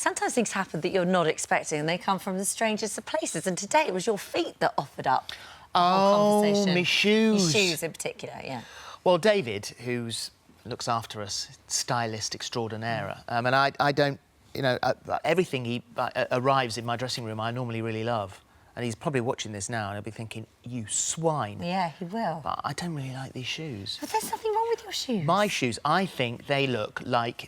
sometimes things happen that you're not expecting and they come from the strangest of places. And today it was your feet that offered up the whole conversation. My shoes. Your shoes in particular, yeah. Well, David, who looks after us, stylist extraordinaire, and I don't, you know, everything he arrives in my dressing room I normally really love. And he's probably watching this now and he'll be thinking, you swine. Yeah, he will. But I don't really like these shoes. But there's nothing wrong with your shoes. My shoes, I think they look like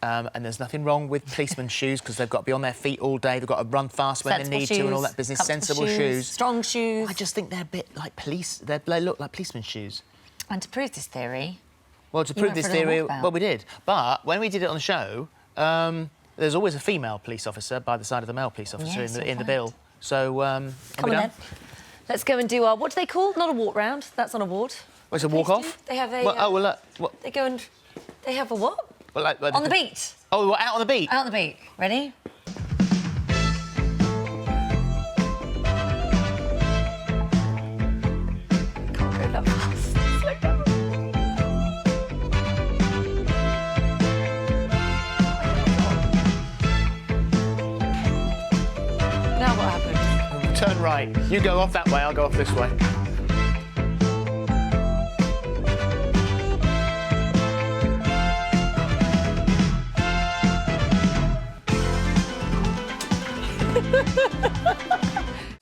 and there's nothing wrong with policemen's shoes because they've got to be on their feet all day, they've got to run fast when they need to and all that business. Sensible shoes. Strong shoes. I just think they're a bit like they look like policemen's shoes. And to prove this theory... Well, to prove this theory, well, we did. But when we did it on the show, there's always a female police officer by the side of the male police officer in the bill. So, come on then. Let's go and do our... What do they call? Not a walk round. That's not a ward. Well, it's a walk-off? They have a... What? They go and... They have a what? Well, like on the beat. Oh, out on the beat? Out on the beat. Ready? Can't go that fast. Slow down. Now what happens? Turn right. You go off that way, I'll go off this way.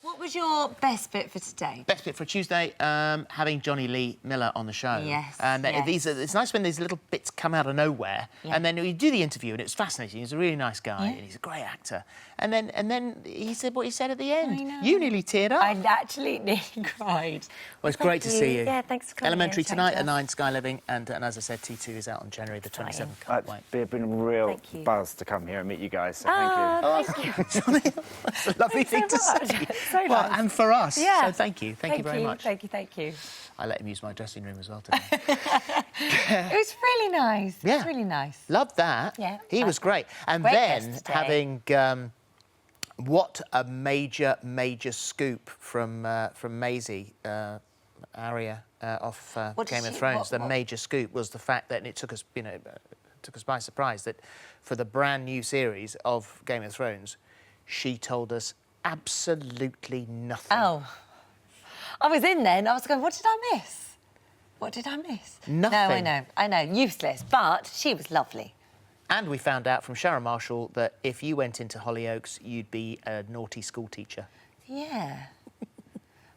What was your best bit for today? Best bit for Tuesday, having Johnny Lee Miller on the show. Yes. And it's nice when these little bits come out of nowhere. Yeah. And then we do the interview, and it's fascinating. He's a really nice guy, Yeah. and he's a great actor. And then he said what he said at the end. I know. You nearly teared up. I actually nearly cried. Well, it's great to see you. Yeah, thanks for coming. Elementary here. tonight at 9, Sky Living, and as I said, T2 is out on January the 27th. Can't wait. It's been a real buzz to come here and meet you guys, so Thank you. Johnny, that's a lovely thing to say. So Well, nice. and for us. Yeah. So thank you. Thank you very much. Thank you. I let him use my dressing room as well today. It was really nice. Yeah. It was really nice. Loved that. Yeah. He was great. And Great then guest today. having what a major scoop from Maisie Aria off Game of Thrones. The major scoop was the fact that, and it took us, took us by surprise, that for the brand new series of Game of Thrones, she told us absolutely nothing. Oh. I was in then. I was going, what did I miss? What did I miss? Nothing. No, I know. Useless. But she was lovely. And we found out from Sharon Marshall that if you went into Hollyoaks, you'd be a naughty school teacher. Yeah.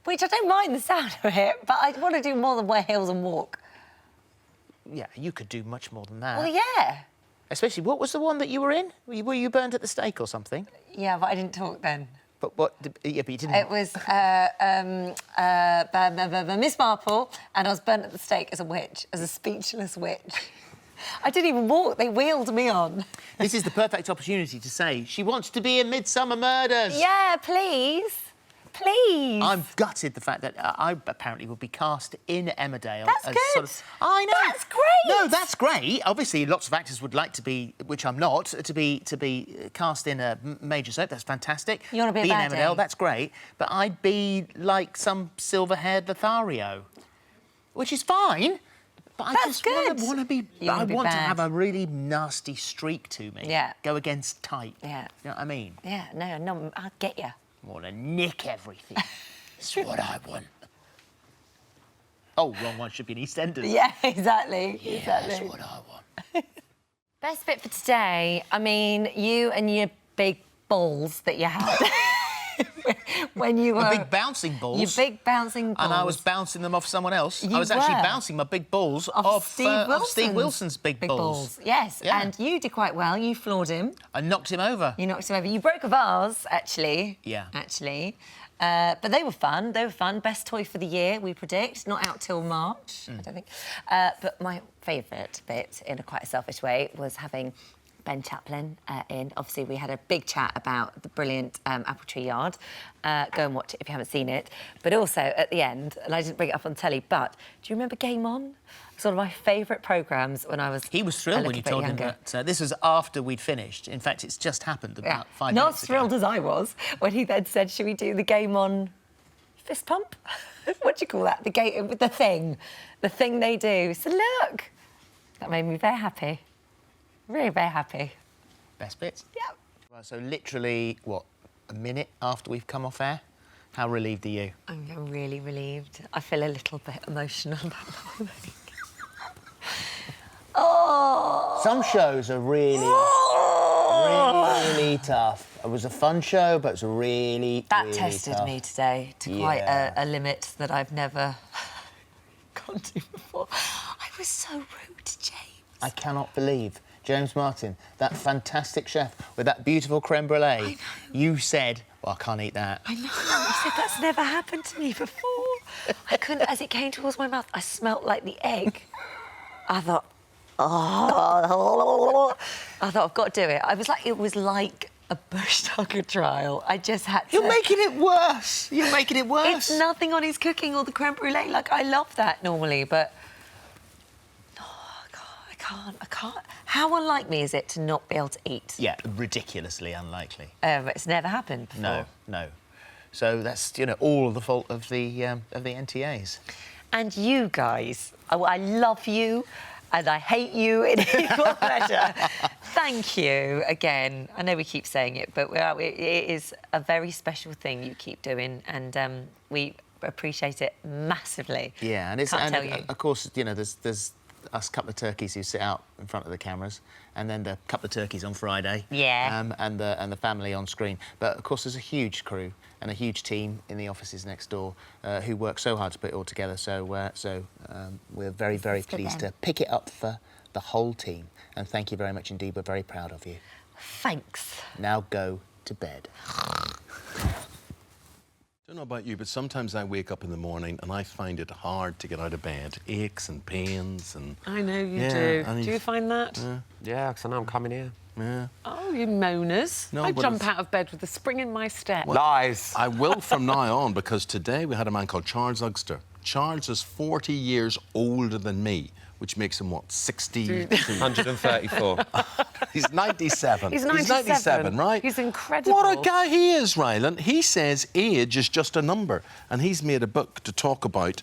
Which I don't mind the sound of it, but I want to do more than wear heels and walk. Yeah, you could do much more than that. Well, yeah. Especially, what was the one that you were in? Were you burnt at the stake or something? Yeah, but I didn't talk then. But what? Yeah, but you didn't. It was Miss Marple, and I was burnt at the stake as a witch, as a speechless witch. I didn't even walk. They wheeled me on. This is the perfect opportunity to say she wants to be in Midsomer Murders. Yeah, please. Please. I'm gutted the fact that I apparently will be cast in Emmerdale. That's as good. Sort of, I know. That's great. No, that's great. Obviously, lots of actors would like to be, which I'm not, to be cast in a major soap. That's fantastic. You want to be in a Emmerdale? baddie? That's great. But I'd be like some silver-haired Lothario, which is fine. But That's I just good. want to be. I want to have a really nasty streak to me. Yeah. Go against type. Yeah. You know what I mean? Yeah, no, I'll get you. I want to nick everything. That's what I want. Oh, wrong one. Should be an EastEnders. Yeah, exactly. Yeah, exactly. that's what I want. Best bit for today, I mean, you and your big balls that you had. When you were... My big bouncing balls. Your big bouncing balls. And I was bouncing them off someone else. You I was actually were. bouncing my big balls Of Steve Wilson's big balls. Yes, Yeah. and you did quite well. You floored him. I knocked him over. You knocked him over. You broke a vase, actually. Yeah. Actually. But they were fun. They were fun. Best toy for the year, we predict. Not out till March, I don't think. But my favourite bit, in a quite a selfish way, was having Ben Chaplin in. Obviously, we had a big chat about the brilliant Apple Tree Yard. Go and watch it if you haven't seen it. But also, at the end, and I didn't bring it up on telly, but do you remember Game On? It's one of my favourite programmes when I was He was thrilled when you told him that. This was after we'd finished. In fact, it's just happened about 5 Not minutes as ago. thrilled as I was when he then said, should we do the Game On fist pump? What do you call that? The thing they do. So look, that made me very happy. Very, very happy. Best bits. Yeah. Right, so literally, what, a minute after we've come off air? How relieved are you? I'm really relieved. I feel a little bit emotional about the whole thing. Oh! Some shows are really tough. It was a fun show, but it was really tested tough. me today to quite a limit that I've never gone to before. I was so rude to James. I cannot believe James Martin, that fantastic chef with that beautiful creme brulee. You said, well, I can't eat that. I know. I said that's never happened to me before. I couldn't. As it came towards my mouth, I smelt like the egg. I thought, oh. I thought I've got to do it. It was like a bush tucker trial. I just had to... You're making it worse. You're making it worse. It's nothing on his cooking or the creme brulee. Like, I love that normally, but... Oh, God, I can't. How unlike me is it to not be able to eat? Yeah, ridiculously unlikely. It's never happened before. No. So that's, all the fault of the NTAs. And you guys, I love you and I hate you in equal measure. Thank you again. I know we keep saying it, but it is a very special thing you keep doing, and we appreciate it massively. Yeah, and of course, there's us couple of turkeys who sit out in front of the cameras, and then the couple of turkeys on Friday. Yeah. And the family on screen. But of course, there's a huge crew and a huge team in the offices next door who work so hard to put it all together. So we're very, very pleased to pick it up for the whole team. And thank you very much indeed. We're very proud of you. Thanks. Now go to bed. I don't know about you, but sometimes I wake up in the morning and I find it hard to get out of bed. Aches and pains and... I know you do. Do you find that? Yeah, because I know I'm coming here. Yeah. Oh, you moaners. No, I but jump out of bed with a spring in my step. Lies. I will from now on, because today we had a man called Charles Ugster. Charles is 40 years older than me, which makes him, what, 60? 134. He's 97. He's 97, right? He's incredible. What a guy he is, Ryland. He says age is just a number, and he's made a book to talk about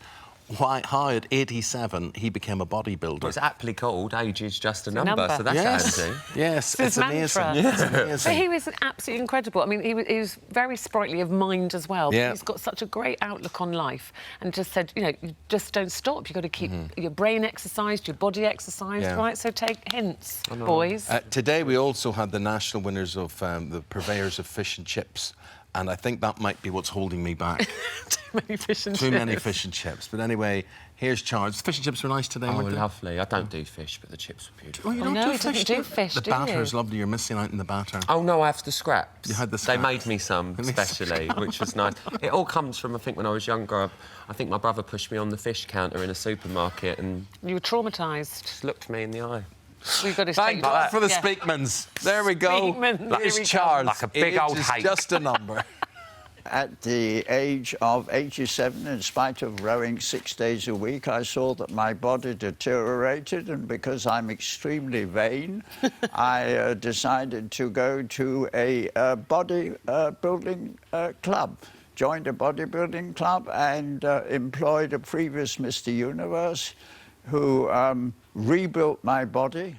how at 87 he became a bodybuilder. Well, it's aptly called Age is Just a Number, so that's handy. Yes, It's his amazing. mantra. It's amazing. But he was absolutely incredible. I mean, he was very sprightly of mind as well. Yeah. He's got such a great outlook on life, and just said, you just don't stop. You've got to keep your brain exercised, your body exercised, right? So take hints, boys. Today we also had the national winners of the purveyors of fish and chips. And I think that might be what's holding me back. Too many fish and chips. Too many fish and chips. But anyway, here's Charles. The fish and chips were nice today, Oh, weren't they? lovely. I don't do fish, but the chips were beautiful. Oh, you Oh, don't no, do he fish, doesn't do fish, The do batter you? is lovely. You're missing out on the batter. Oh, no, I have the scraps. You had the They scraps. made me some, especially, which was nice. It all comes from, I think, when I was younger. I think my brother pushed me on the fish counter in a supermarket and... You were traumatised. just looked me in the eye. We've got to Thank God for the yeah. Speakmans. There we go. Speakman, Here's here he Charles. comes. Like a big old Age is hake. just a number. At the age of 87, in spite of rowing 6 days a week, I saw that my body deteriorated, and because I'm extremely vain, I decided to go to a bodybuilding club. Joined a bodybuilding club and employed a previous Mr. Universe who rebuilt my body.